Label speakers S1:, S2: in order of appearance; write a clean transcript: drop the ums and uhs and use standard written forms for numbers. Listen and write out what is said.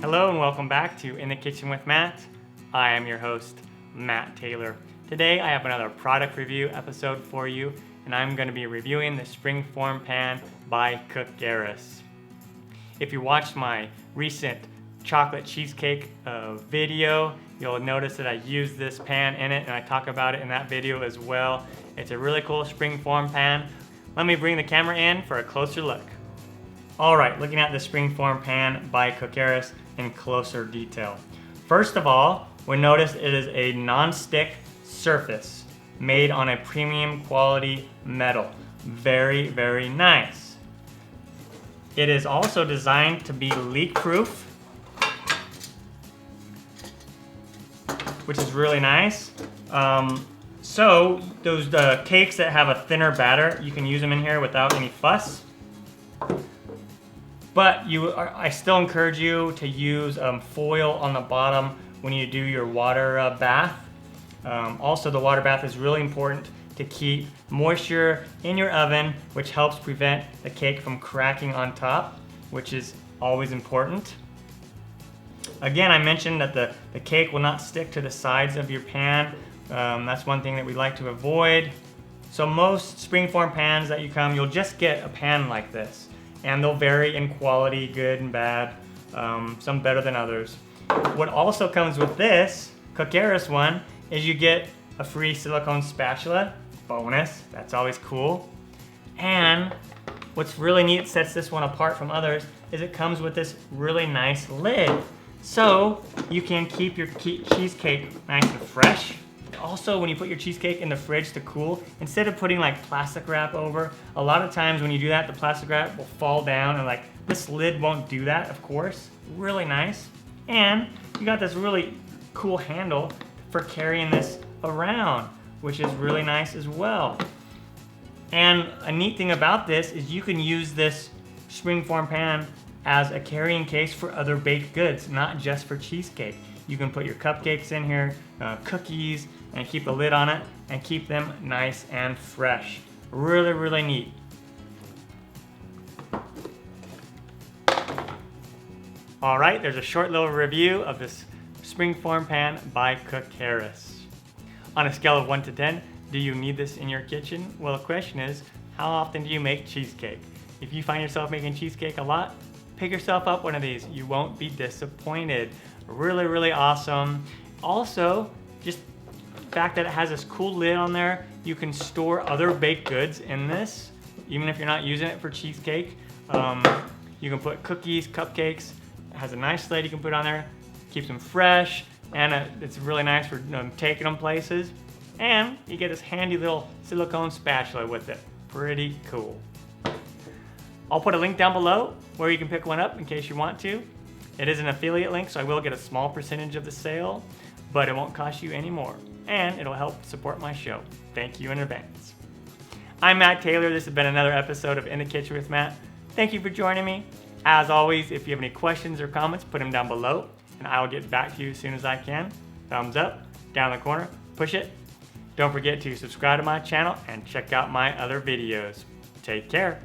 S1: Hello and welcome back to In the Kitchen with Matt. I am your host, Matt Taylor. Today I have another product review episode for you, and I'm going to be reviewing the Springform pan by CooKares. If you watched my recent chocolate cheesecake video, you'll notice that I used this pan in it, and I talk about it in that video as well. It's a really cool Springform pan. Let me bring the camera in for a closer look. Alright, looking at the Springform pan by CooKares in closer detail. First of all, we notice it is a non-stick surface made on a premium quality metal. Very, very nice. It is also designed to be leak-proof, which is really nice. So those cakes that have a thinner batter, you can use them in here without any fuss. But I still encourage you to use foil on the bottom when you do your water bath. Also, the water bath is really important to keep moisture in your oven, which helps prevent the cake from cracking on top, which is always important. Again, I mentioned that the cake will not stick to the sides of your pan. That's one thing that we like to avoid. So most Springform pans that you'll just get a pan like this. And they'll vary in quality, good and bad, some better than others. What also comes with this CooKares one is you get a free silicone spatula. Bonus, that's always cool. And what's really neat, sets this one apart from others, is it comes with this really nice lid. So you can keep your cheesecake nice and fresh. Also, when you put your cheesecake in the fridge to cool, instead of putting like plastic wrap over, a lot of times when you do that, the plastic wrap will fall down, and this lid won't do that, of course. Really nice. And you got this really cool handle for carrying this around, which is really nice as well. And a neat thing about this is you can use this Springform pan as a carrying case for other baked goods, not just for cheesecake. You can put your cupcakes in here, cookies, and keep a lid on it and keep them nice and fresh. Really, really neat. All right, there's a short little review of this Springform pan by CooKares. On a scale of 1 to 10, do you need this in your kitchen? Well, the question is, how often do you make cheesecake? If you find yourself making cheesecake a lot, pick yourself up one of these. You won't be disappointed. Really, really awesome. Also, just the fact that it has this cool lid on there, you can store other baked goods in this, even if you're not using it for cheesecake. You can put cookies, cupcakes. It has a nice lid you can put on there, keeps them fresh, and it's really nice for taking them places. And you get this handy little silicone spatula with it. Pretty cool. I'll put a link down below where you can pick one up in case you want to. It is an affiliate link, so I will get a small percentage of the sale, but it won't cost you any more, and it'll help support my show. Thank you in advance. I'm Matt Taylor. This has been another episode of In the Kitchen with Matt. Thank you for joining me. As always, if you have any questions or comments, put them down below, and I'll get back to you as soon as I can. Thumbs up, down the corner, push it. Don't forget to subscribe to my channel and check out my other videos. Take care.